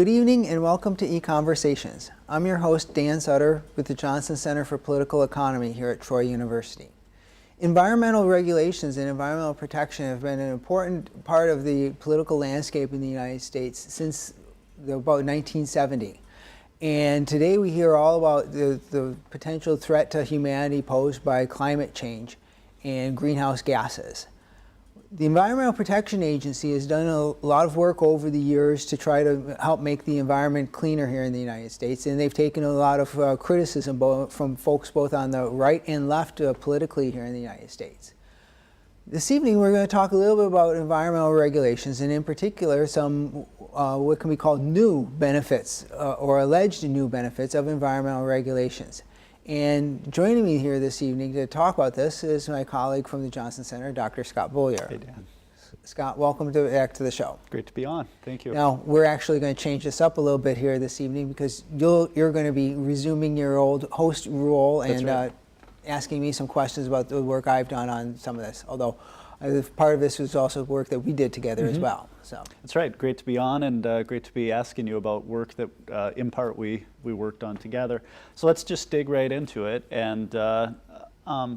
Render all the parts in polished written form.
Good evening and welcome to EconVersations. I'm your host, Dan Sutter, with the Johnson Center for Political Economy here at Troy University. Environmental regulations and environmental protection have been an important part of the political landscape in the United States since about 1970. And today we hear all about the potential threat to humanity posed by climate change and greenhouse gases. The Environmental Protection Agency has done a lot of work over the years to try to help make the environment cleaner here in the United States, and they've taken a lot of criticism from folks both on the right and left politically here in the United States. This evening we're going to talk a little bit about environmental regulations, and in particular some what can be called new benefits or alleged new benefits of environmental regulations. And joining me here this evening to talk about this is my colleague from the Johnson Center, Dr. Scott Beaulier. Hey, Dan. Scott, welcome back to the show. Great to be on. Thank you. Now, we're actually going to change this up a little bit here this evening because you're going to be resuming your old host role and right. Asking me some questions about the work I've done on some of this, although part of this was also work that we did together as well. So that's right. Great to be on, and great to be asking you about work that, in part, we worked on together. So let's just dig right into it, and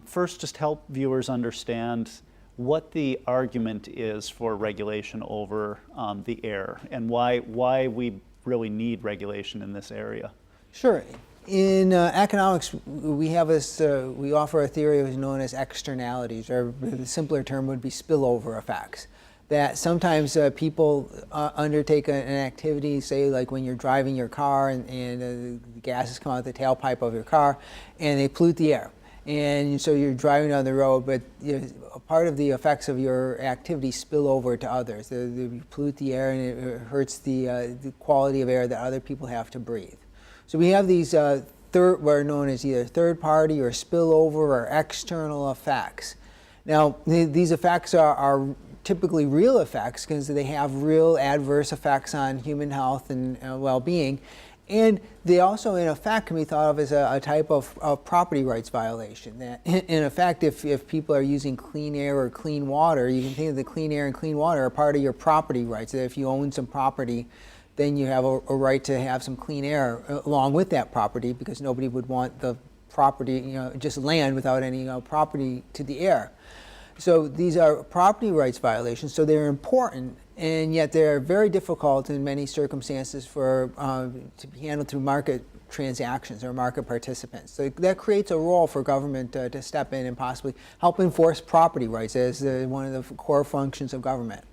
first, just help viewers understand what the argument is for regulation over the air, and why we really need regulation in this area. Sure. In economics, we have this. We offer a theory known as externalities, or the simpler term would be spillover effects. That sometimes people undertake an activity, say like when you're driving your car and the gases come out the tailpipe of your car, and they pollute the air. And so you're driving down the road, but a part of the effects of your activity spill over to others. They pollute the air, and it hurts the quality of air that other people have to breathe. So we have these what are known as either third-party or spillover or external effects. Now, these effects are typically real effects because they have real adverse effects on human health and well-being. And they also, in effect, can be thought of as a type of property rights violation. That, in effect, if people are using clean air or clean water, you can think of the clean air and clean water are part of your property rights. That if you own some property, then you have a right to have some clean air along with that property, because nobody would want the property, just land without any property to the air. So these are property rights violations, so they're important, and yet they're very difficult in many circumstances for to be handled through market transactions or market participants. So that creates a role for government to step in and possibly help enforce property rights as one of the core functions of government.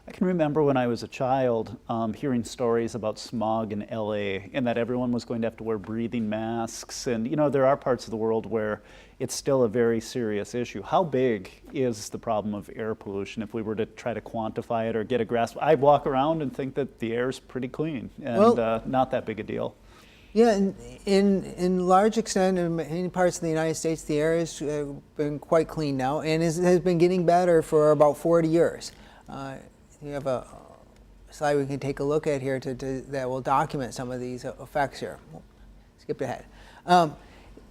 I can remember when I was a child hearing stories about smog in LA, and that everyone was going to have to wear breathing masks. And there are parts of the world where it's still a very serious issue. How big is the problem of air pollution if we were to try to quantify it or get a grasp? I walk around and think that the air is pretty clean and not that big a deal. Yeah, in large extent, in many parts of the United States, the air has been quite clean now and has been getting better for about 40 years. You have a slide we can take a look at here that will document some of these effects here. Skip ahead.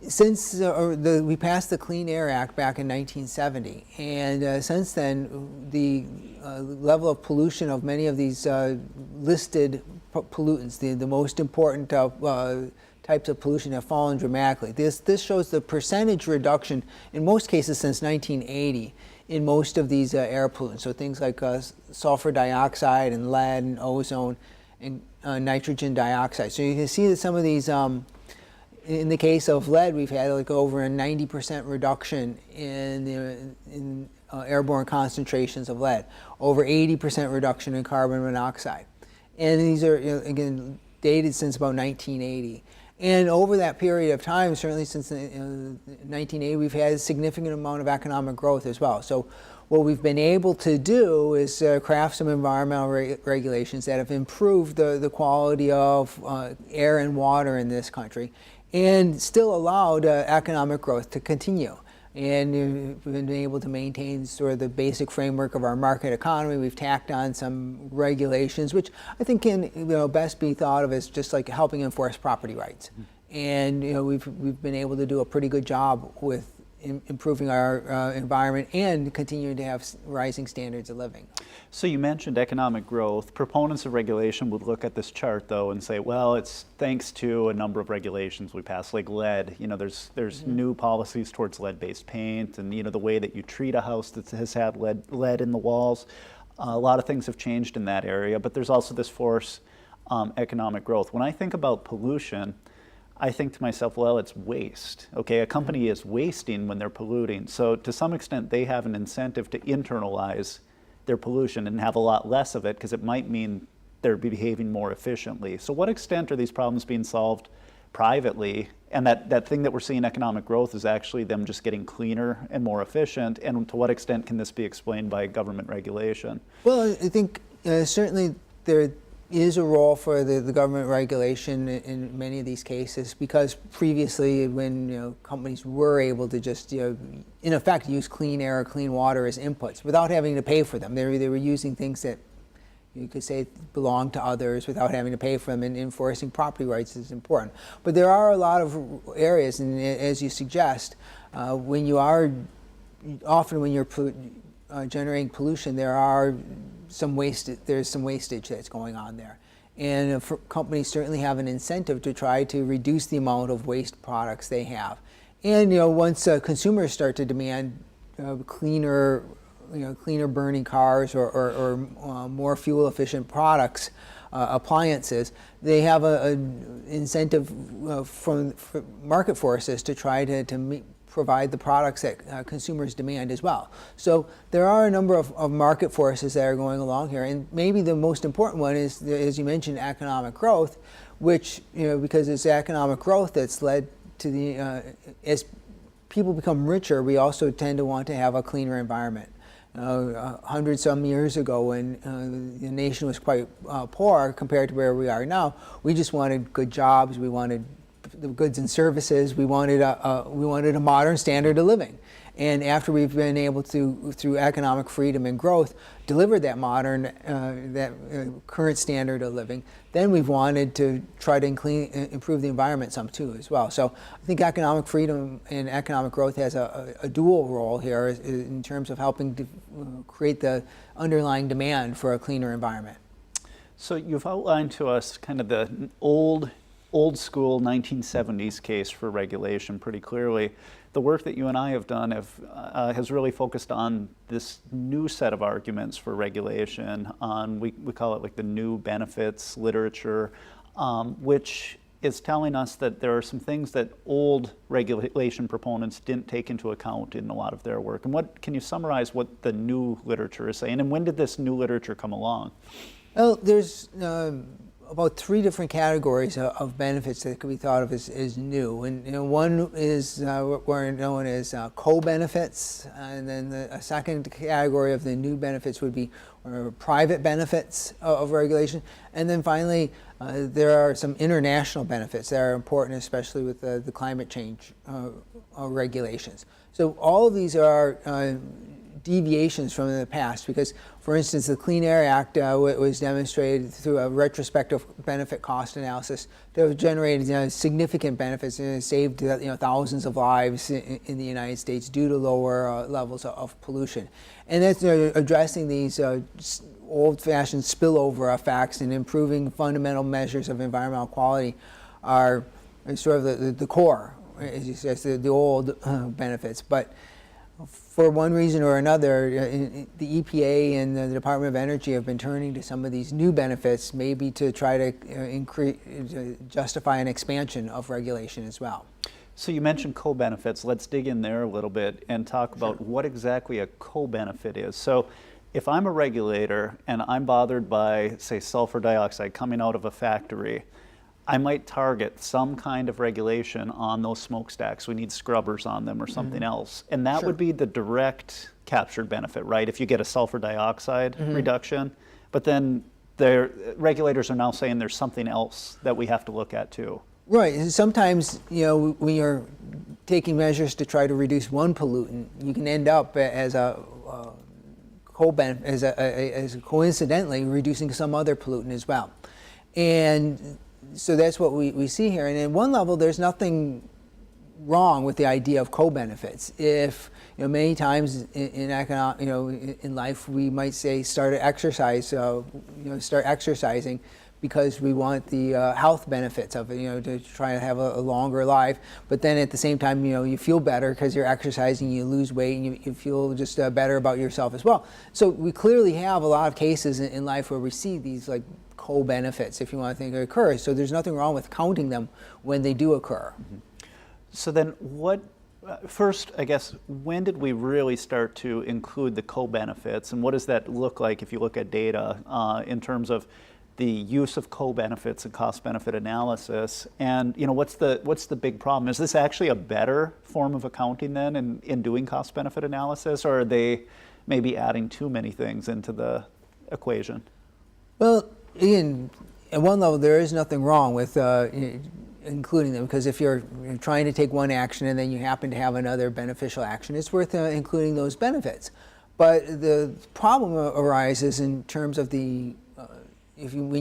Since we passed the Clean Air Act back in 1970, and since then, the level of pollution of many of these listed pollutants, the most important types of pollution, have fallen dramatically. This shows the percentage reduction, in most cases since 1980, in most of these air pollutants. So things like sulfur dioxide and lead and ozone and nitrogen dioxide. So you can see that some of these, in the case of lead, we've had like over a 90% reduction in airborne concentrations of lead, over 80% reduction in carbon monoxide. And these are, again, dated since about 1980. And over that period of time, certainly since 1980, we've had a significant amount of economic growth as well. So what we've been able to do is craft some environmental regulations that have improved the quality of air and water in this country, and still allowed economic growth to continue. And we've been able to maintain sort of the basic framework of our market economy. We've tacked on some regulations, which I think can best be thought of as just like helping enforce property rights. And we've been able to do a pretty good job with improving our environment and continuing to have rising standards of living. So you mentioned economic growth. Proponents of regulation would look at this chart though and say, well, it's thanks to a number of regulations we passed, like lead. You know, there's new policies towards lead-based paint, and you know the way that you treat a house that has had lead in the walls. A lot of things have changed in that area, but there's also this force, economic growth. When I think about pollution, I think to myself, well, it's waste. Okay, a company is wasting when they're polluting. So to some extent, they have an incentive to internalize their pollution and have a lot less of it, because it might mean they're behaving more efficiently. So what extent are these problems being solved privately? And that thing that we're seeing economic growth is actually them just getting cleaner and more efficient. And to what extent can this be explained by government regulation? Well, I think certainly there is a role for the government regulation in many of these cases, because previously when companies were able to just in effect use clean air or clean water as inputs without having to pay for them, they were using things that you could say belong to others without having to pay for them, and enforcing property rights is important. But there are a lot of areas, and as you suggest, when you're generating pollution, there's some wastage that's going on there. And companies certainly have an incentive to try to reduce the amount of waste products they have. And once consumers start to demand cleaner burning cars or more fuel efficient products, appliances, they have an incentive from market forces to try to provide the products that consumers demand as well. So there are a number of market forces that are going along here, and maybe the most important one is, as you mentioned, economic growth, which because it's economic growth that's led to as people become richer, we also tend to want to have a cleaner environment. 100 some years ago, when the nation was quite poor compared to where we are now, we just wanted good jobs, we wanted the goods and services, we wanted a modern standard of living. And after we've been able to, through economic freedom and growth, deliver that modern, current standard of living, then we've wanted to try to improve the environment some too as well. So I think economic freedom and economic growth has a dual role here in terms of helping to create the underlying demand for a cleaner environment. So you've outlined to us kind of the old school 1970s case for regulation pretty clearly. The work that you and I have done has really focused on this new set of arguments for regulation, on we call it like the new benefits literature, which is telling us that there are some things that old regulation proponents didn't take into account in a lot of their work. And can you summarize what the new literature is saying, and when did this new literature come along? Well, there's about 3 different categories of benefits that could be thought of as new. And one is what we're known as co-benefits, and then a second category of the new benefits would be private benefits of regulation. And then finally, there are some international benefits that are important, especially with the climate change regulations. So all of these are deviations from the past, because, for instance, the Clean Air Act was demonstrated through a retrospective benefit cost analysis that have generated significant benefits and saved thousands of lives in the United States due to lower levels of pollution. And that's addressing these old-fashioned spillover effects and improving fundamental measures of environmental quality are sort of the core, as you say, the old benefits. But for one reason or another, the EPA and the Department of Energy have been turning to some of these new benefits, maybe to try to justify an expansion of regulation as well. So you mentioned co-benefits. Let's dig in there a little bit and talk about what exactly a co-benefit is. So if I'm a regulator and I'm bothered by, say, sulfur dioxide coming out of a factory, I might target some kind of regulation on those smokestacks. We need scrubbers on them or something else. And that would be the direct captured benefit, right? If you get a sulfur dioxide reduction. But then the regulators are now saying there's something else that we have to look at too. Right. And sometimes, when you're taking measures to try to reduce one pollutant, you can end up as coincidentally reducing some other pollutant as well. And so that's what we see here. And at one level, there's nothing wrong with the idea of co-benefits. If many times in economic, in life, we might say start exercising because we want the health benefits of it, to try to have a longer life. But then at the same time, you feel better because you're exercising, you lose weight, and you feel just better about yourself as well. So we clearly have a lot of cases in life where we see these like co-benefits, if you want to think it occurs. So there's nothing wrong with counting them when they do occur. Mm-hmm. So then first, I guess, when did we really start to include the co-benefits, and what does that look like if you look at data in terms of the use of co-benefits and cost-benefit analysis? And what's the big problem? Is this actually a better form of accounting then in doing cost-benefit analysis, or are they maybe adding too many things into the equation? Well, Ian, at one level, there is nothing wrong with including them, because if you're trying to take one action and then you happen to have another beneficial action, it's worth including those benefits. But the problem arises in terms of when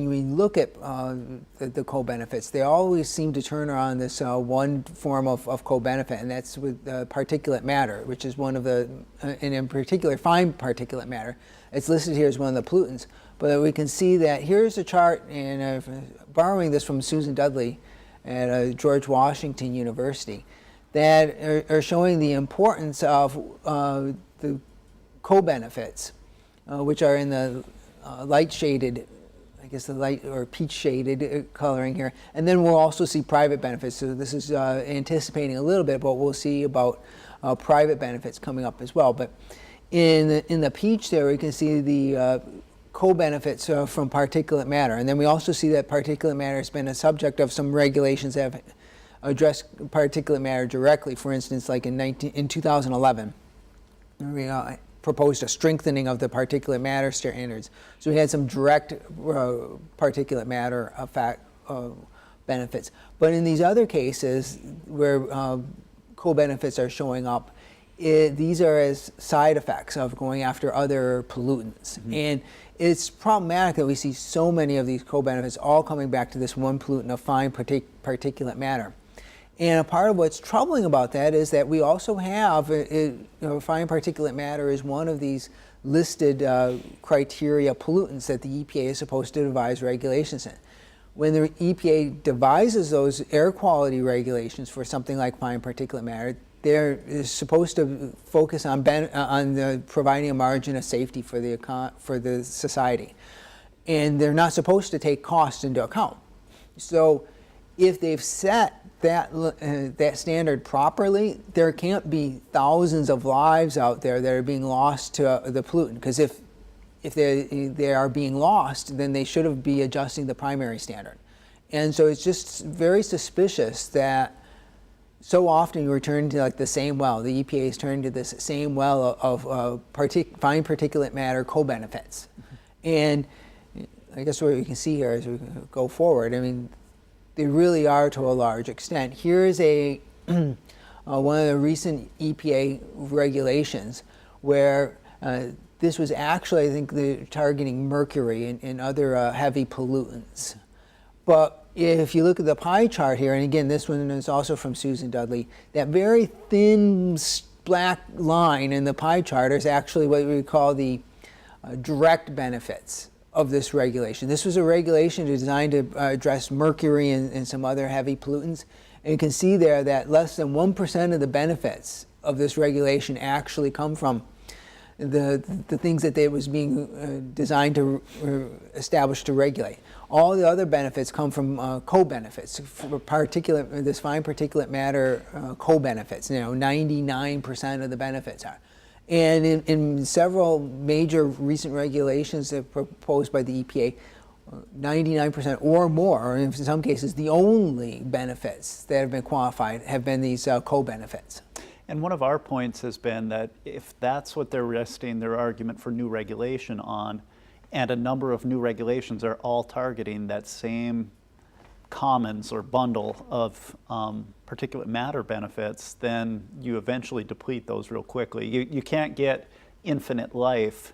we look at the co-benefits, they always seem to turn around this one form of co-benefit, and that's with particulate matter, which is one of the, and in particular fine particulate matter. It's listed here as one of the pollutants. But we can see that here's a chart, and borrowing this from Susan Dudley at George Washington University, that are showing the importance of the co-benefits, which are in the light shaded, I guess the light or peach shaded coloring here. And then we'll also see private benefits. So this is anticipating a little bit, but we'll see about private benefits coming up as well. But in the peach there, we can see the co-benefits from particulate matter. And then we also see that particulate matter has been a subject of some regulations that have addressed particulate matter directly. For instance, like in 2011, we proposed a strengthening of the particulate matter standards. So we had some direct particulate matter benefits. But in these other cases where co-benefits are showing up, these are as side effects of going after other pollutants. Mm-hmm. And it's problematic that we see so many of these co-benefits all coming back to this one pollutant of fine particulate matter. And a part of what's troubling about that is that we also have, fine particulate matter is one of these listed criteria pollutants that the EPA is supposed to devise regulations in. When the EPA devises those air quality regulations for something like fine particulate matter, they're supposed to focus on providing a margin of safety for the society, and they're not supposed to take cost into account. So, if they've set that standard properly, there can't be thousands of lives out there that are being lost to the pollutant. Because if they are being lost, then they should be adjusting the primary standard. And so it's just very suspicious that so often you return to like the same well. The EPA is turning to this same well of fine particulate matter co-benefits. Mm-hmm. And I guess what you can see here as we go forward, I mean, they really are to a large extent. Here is one of the recent EPA regulations where this was actually, I think, targeting mercury and other heavy pollutants. But if you look at the pie chart here, and again, this one is also from Susan Dudley, that very thin black line in the pie chart is actually what we call the direct benefits of this regulation. This was a regulation designed to address mercury and some other heavy pollutants. And you can see there that less than 1% of the benefits of this regulation actually come from the things that it was being designed to establish to regulate. All the other benefits come from co-benefits, this fine particulate matter co-benefits. 99% of the benefits are. And in several major recent regulations that are proposed by the EPA, 99% or more, or in some cases the only benefits that have been qualified have been these co-benefits. And one of our points has been that if that's what they're resting their argument for new regulation on, and a number of new regulations are all targeting that same commons or bundle of particulate matter benefits, then you eventually deplete those real quickly. You can't get infinite life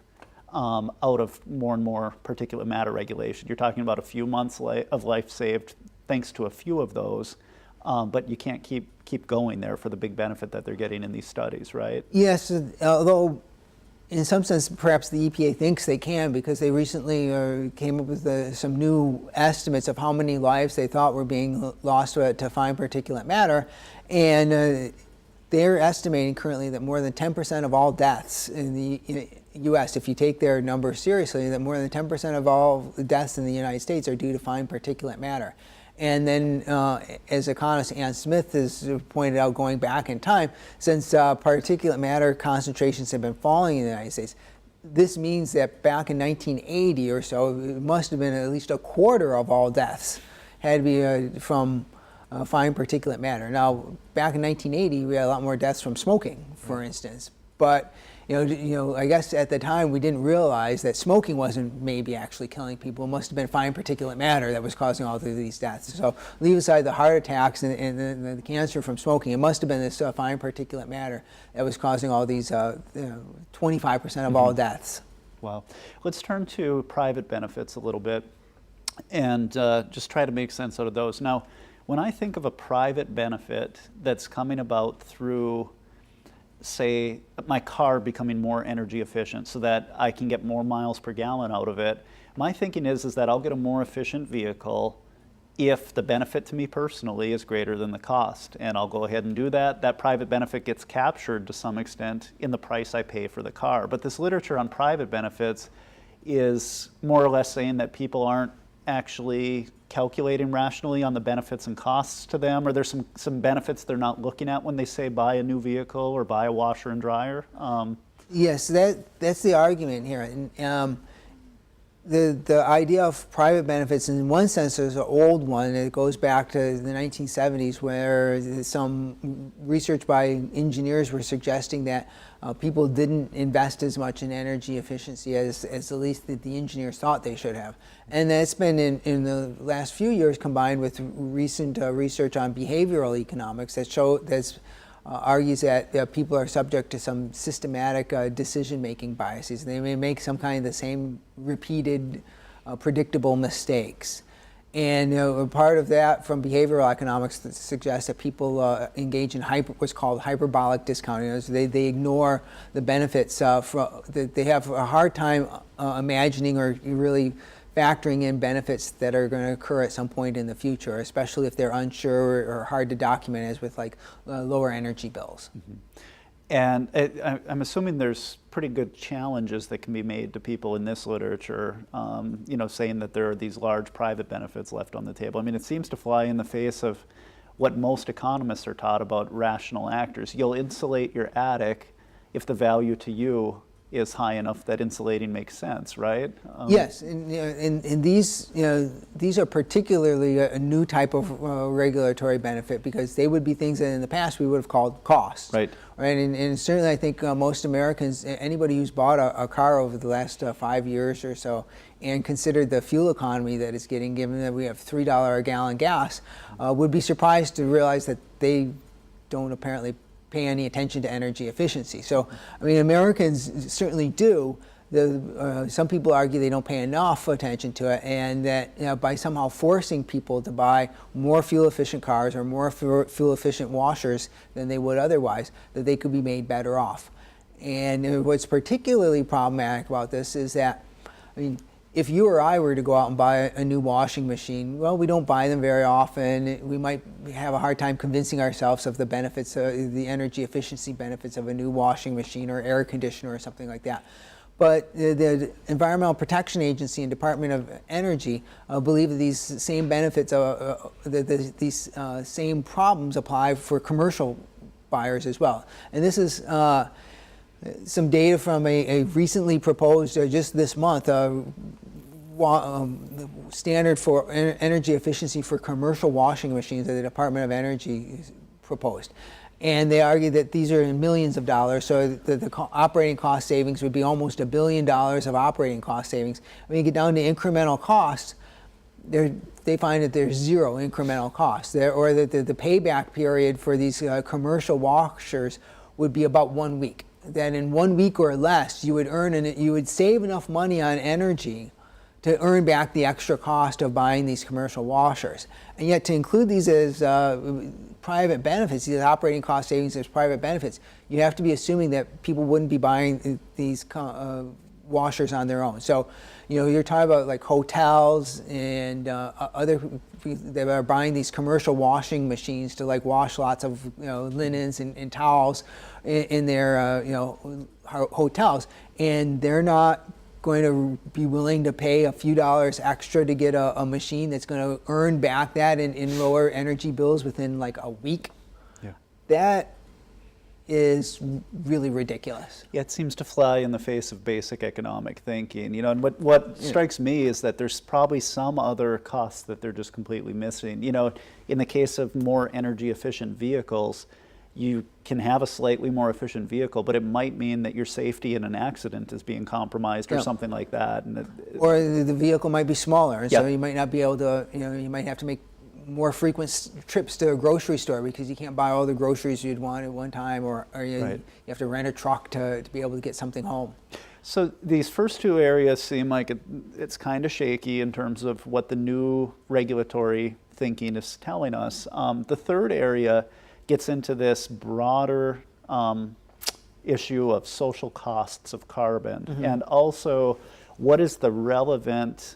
out of more and more particulate matter regulation. You're talking about a few months of life saved thanks to a few of those. but you can't keep going there for the big benefit that they're getting in these studies, right? Yes, although in some sense perhaps the EPA thinks they can, because they recently came up with some new estimates of how many lives they thought were being lost to fine particulate matter, and they're estimating currently that more than 10% of all deaths in the U.S., if you take their numbers seriously, that more than 10% of all deaths in the United States are due to fine particulate matter. And then, as economist Ann Smith has pointed out, going back in time, since particulate matter concentrations have been falling in the United States, this means that back in 1980 or so, it must have been at least a quarter of all deaths had to be from fine particulate matter. Now, back in 1980, we had a lot more deaths from smoking, for instance. But I guess at the time we didn't realize that smoking wasn't maybe actually killing people. It must have been fine particulate matter that was causing all of these deaths. So leave aside the heart attacks and the cancer from smoking, it must have been this fine particulate matter that was causing all these 25% of all deaths. Wow. Let's turn to private benefits a little bit and just try to make sense out of those. Now, when I think of a private benefit that's coming about through, say, my car becoming more energy efficient so that I can get more miles per gallon out of it, my thinking is that I'll get a more efficient vehicle if the benefit to me personally is greater than the cost. And I'll go ahead and do that. That private benefit gets captured to some extent in the price I pay for the car. But this literature on private benefits is more or less saying that people aren't actually calculating rationally on the benefits and costs to them, or there's some benefits they're not looking at when they say buy a new vehicle or buy a washer and dryer? Yes, that's the argument here. And, the idea of private benefits, in one sense, is an old one. It goes back to the 1970s, where some research by engineers were suggesting that people didn't invest as much in energy efficiency as at least the engineers thought they should have. And that's been in the last few years combined with recent research on behavioral economics that argues that people are subject to some systematic decision-making biases. They may make some kind of the same repeated, predictable mistakes. And part of that from behavioral economics that suggests that people engage in what's called hyperbolic discounting. So they ignore the benefits. They have a hard time imagining or really factoring in benefits that are going to occur at some point in the future, especially if they're unsure or hard to document, as with lower energy bills. Mm-hmm. And I'm assuming there's pretty good challenges that can be made to people in this literature, saying that there are these large private benefits left on the table. I mean, it seems to fly in the face of what most economists are taught about rational actors. You'll insulate your attic if the value to you is high enough that insulating makes sense, right? Yes, and these are particularly a new type of regulatory benefit, because they would be things that in the past we would have called costs. Right. Right, and certainly I think most Americans, anybody who's bought a car over the last 5 years or so and considered the fuel economy that it's getting, given that we have $3 a gallon gas, would be surprised to realize that they don't apparently pay any attention to energy efficiency. So, I mean, Americans certainly do. Some people argue they don't pay enough attention to it, and that by somehow forcing people to buy more fuel-efficient cars or more fuel-efficient washers than they would otherwise, that they could be made better off. And what's particularly problematic about this is that, I mean, if you or I were to go out and buy a new washing machine, well, we don't buy them very often. We might have a hard time convincing ourselves of the benefits, the energy efficiency benefits of a new washing machine or air conditioner or something like that. But the Environmental Protection Agency and Department of Energy believe that these same benefits, these same problems apply for commercial buyers as well. And this is some data from a recently proposed, just this month, standard for energy efficiency for commercial washing machines that the Department of Energy proposed. And they argue that these are in millions of dollars, so the operating cost savings would be almost $1 billion of operating cost savings. When you get down to incremental costs, they find that there's zero incremental costs, or that the payback period for these commercial washers would be about 1 week. That in 1 week or less, you would save enough money on energy to earn back the extra cost of buying these commercial washers. And yet to include these as private benefits, these operating cost savings as private benefits, you have to be assuming that people wouldn't be buying these washers on their own. So, you're talking about like hotels and other people that are buying these commercial washing machines to like wash lots of linens and towels in their hotels, and they're not going to be willing to pay a few dollars extra to get a machine that's going to earn back that in lower energy bills within like a week. Yeah. That is really ridiculous. Yeah, it seems to fly in the face of basic economic thinking. And what strikes me is that there's probably some other costs that they're just completely missing. In the case of more energy efficient vehicles, you can have a slightly more efficient vehicle, but it might mean that your safety in an accident is being compromised or something like that. Or the vehicle might be smaller, and so you might not be able to, you might have to make more frequent trips to a grocery store because you can't buy all the groceries you'd want at one time, or you have to rent a truck to be able to get something home. So these first two areas seem like it's kind of shaky in terms of what the new regulatory thinking is telling us. The third area gets into this broader issue of social costs of carbon, and also what is the relevant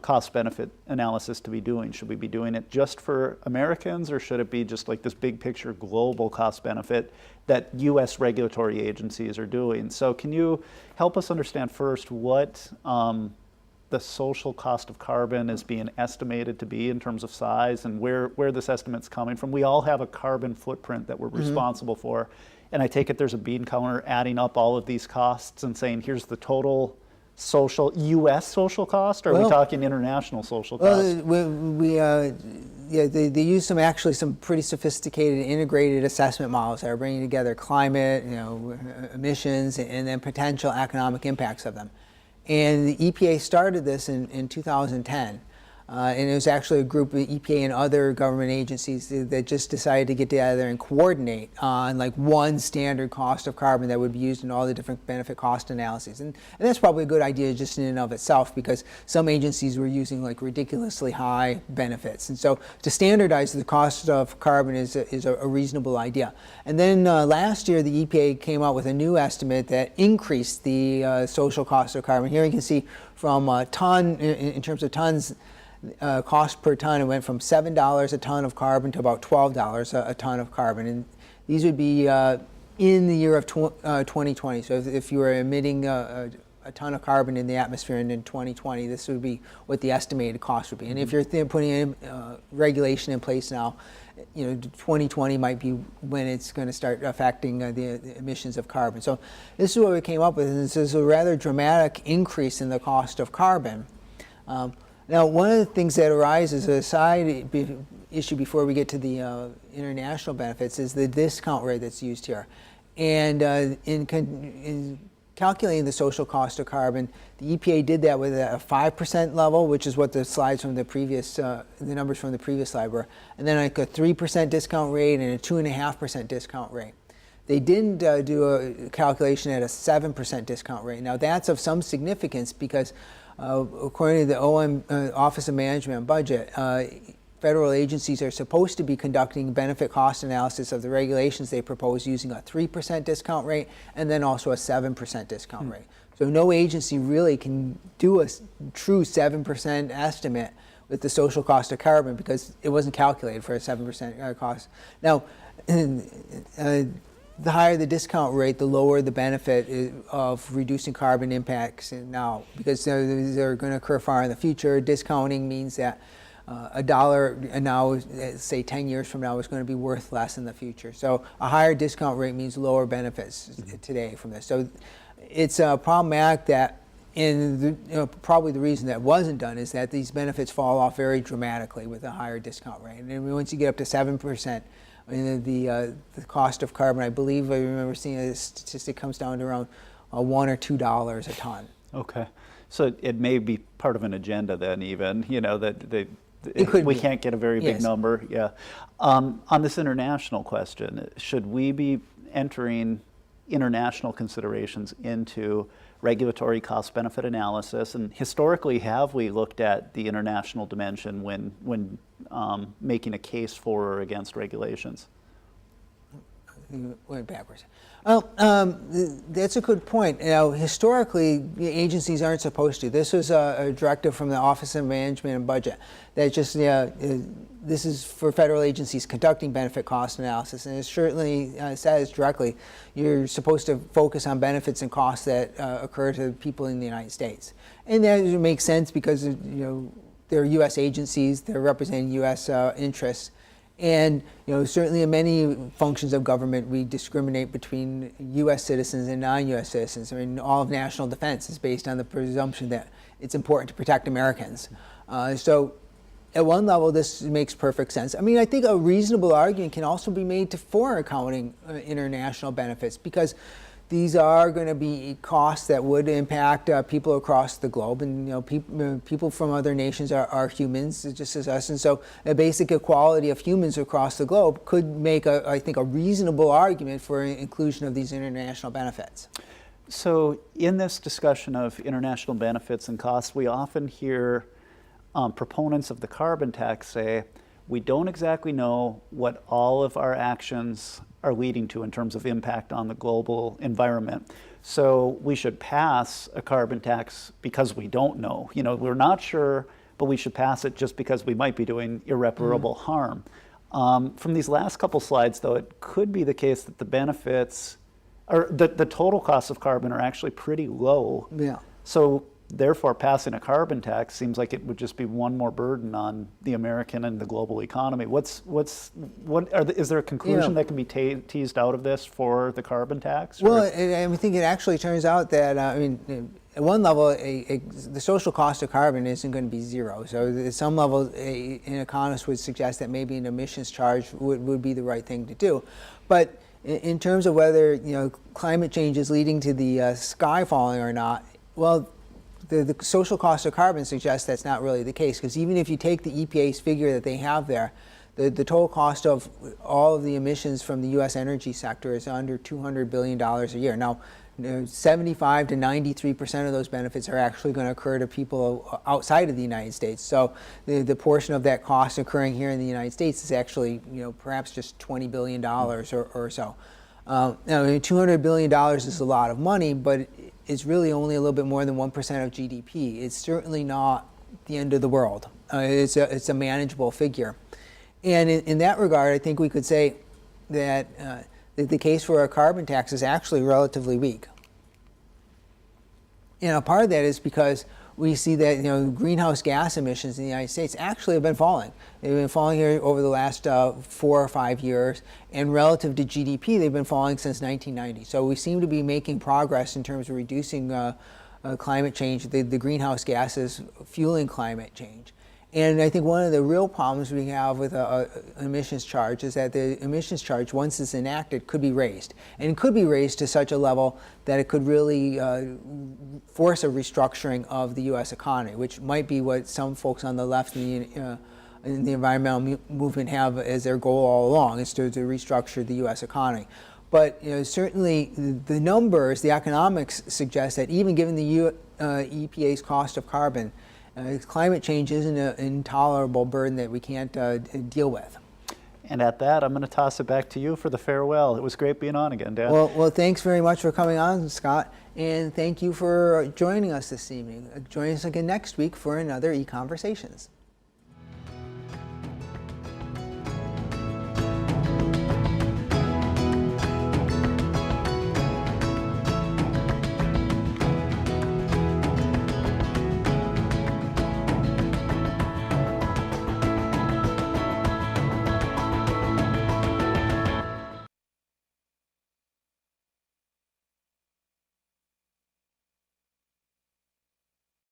cost-benefit analysis to be doing? Should we be doing it just for Americans, or should it be just like this big picture global cost-benefit that U.S. regulatory agencies are doing? So can you help us understand first what the social cost of carbon is being estimated to be in terms of size, and where this estimate's coming from? We all have a carbon footprint that we're responsible for, and I take it there's a bean counter adding up all of these costs and saying, here's the total social U.S. social cost, or are we talking international social cost? They use some pretty sophisticated integrated assessment models that are bringing together climate, emissions, and then potential economic impacts of them. And the EPA started this in 2010. And it was actually a group of EPA and other government agencies that just decided to get together and coordinate on like one standard cost of carbon that would be used in all the different benefit cost analyses. And that's probably a good idea just in and of itself, because some agencies were using like ridiculously high benefits. And so to standardize the cost of carbon is a reasonable idea. And then last year, the EPA came out with a new estimate that increased the social cost of carbon. Here you can see from a ton, in terms of tons, cost per ton, it went from $7 a ton of carbon to about $12 a ton of carbon. And these would be in the year of 2020. So if you were emitting a ton of carbon in the atmosphere in 2020, this would be what the estimated cost would be. And if you're putting in regulation in place now, 2020 might be when it's going to start affecting the emissions of carbon. So this is what we came up with. And this is a rather dramatic increase in the cost of carbon. Now, one of the things that arises, a side issue before we get to the international benefits, is the discount rate that's used here. And in calculating the social cost of carbon, the EPA did that with a 5% level, which is what the slides from the previous, the numbers from the previous slide were, and then like a 3% discount rate and a 2.5% discount rate. They didn't do a calculation at a 7% discount rate. Now, that's of some significance because according to the Office of Management and Budget, federal agencies are supposed to be conducting benefit cost analysis of the regulations they propose using a 3% discount rate and then also a 7% discount rate. So no agency really can do a true 7% estimate with the social cost of carbon because it wasn't calculated for a 7% cost. Now, the higher the discount rate, the lower the benefit of reducing carbon impacts now, because they're going to occur far in the future. Discounting means that $1 now, say 10 years from now, is going to be worth less in the future. So a higher discount rate means lower benefits today from this. So it's problematic that, probably the reason that wasn't done is that these benefits fall off very dramatically with a higher discount rate. And once you get up to 7%, the cost of carbon, I believe I remember seeing a statistic, comes down to around $1 or $2 a ton. Okay, so it may be part of an agenda then, even that we can't get a very big number. Yeah. On this international question, should we be entering international considerations into regulatory cost-benefit analysis, and historically have we looked at the international dimension when making a case for or against regulations? Went backwards. Well, that's a good point. Historically, the agencies aren't supposed to. This was a directive from the Office of Management and Budget that just, this is for federal agencies conducting benefit cost analysis, and it certainly says directly you're supposed to focus on benefits and costs that occur to people in the United States. And that makes sense because, they're U.S. agencies, they're representing U.S. interests. And certainly in many functions of government, we discriminate between U.S. citizens and non-U.S. citizens. I mean, all of national defense is based on the presumption that it's important to protect Americans. So at one level, this makes perfect sense. I mean, I think a reasonable argument can also be made for accounting international benefits, because these are going to be costs that would impact people across the globe, and people from other nations are humans just as us, and so a basic equality of humans across the globe could make, I think, a reasonable argument for inclusion of these international benefits. So in this discussion of international benefits and costs, we often hear proponents of the carbon tax say, we don't exactly know what all of our actions are leading to in terms of impact on the global environment. So we should pass a carbon tax because we don't know. We're not sure, but we should pass it just because we might be doing irreparable harm. From these last couple slides, though, it could be the case that the benefits, or the total costs of carbon are actually pretty low. Yeah. So therefore, passing a carbon tax seems like it would just be one more burden on the American and the global economy. Is there a conclusion that can be teased out of this for the carbon tax? Well, I think it actually turns out that, at one level, the social cost of carbon isn't going to be zero. So at some level, an economist would suggest that maybe an emissions charge would be the right thing to do. But in terms of whether climate change is leading to the sky falling or not, well, the social cost of carbon suggests that's not really the case, because even if you take the EPA's figure that they have there, the total cost of all of the emissions from the U.S. energy sector is under $200 billion a year. Now, 75 to 93% of those benefits are actually going to occur to people outside of the United States. So the portion of that cost occurring here in the United States is actually, perhaps just $20 billion or so. $200 billion is a lot of money, but it's really only a little bit more than 1% of GDP. It's certainly not the end of the world. It's a manageable figure. And in that regard, I think we could say that the case for a carbon tax is actually relatively weak. Part of that is because we see that greenhouse gas emissions in the United States actually have been falling. They've been falling here over the last 4 or 5 years, and relative to GDP, they've been falling since 1990. So we seem to be making progress in terms of reducing climate change, the greenhouse gases fueling climate change. And I think one of the real problems we have with an emissions charge is that the emissions charge, once it's enacted, could be raised. And it could be raised to such a level that it could really force a restructuring of the U.S. economy, which might be what some folks on the left in the environmental movement have as their goal all along, is to restructure the U.S. economy. But certainly the numbers, the economics suggest that even given the EPA's cost of carbon, climate change isn't an intolerable burden that we can't deal with. And at that, I'm going to toss it back to you for the farewell. It was great being on again, Dan. Well, thanks very much for coming on, Scott, and thank you for joining us this evening. Join us again next week for another EconVersations.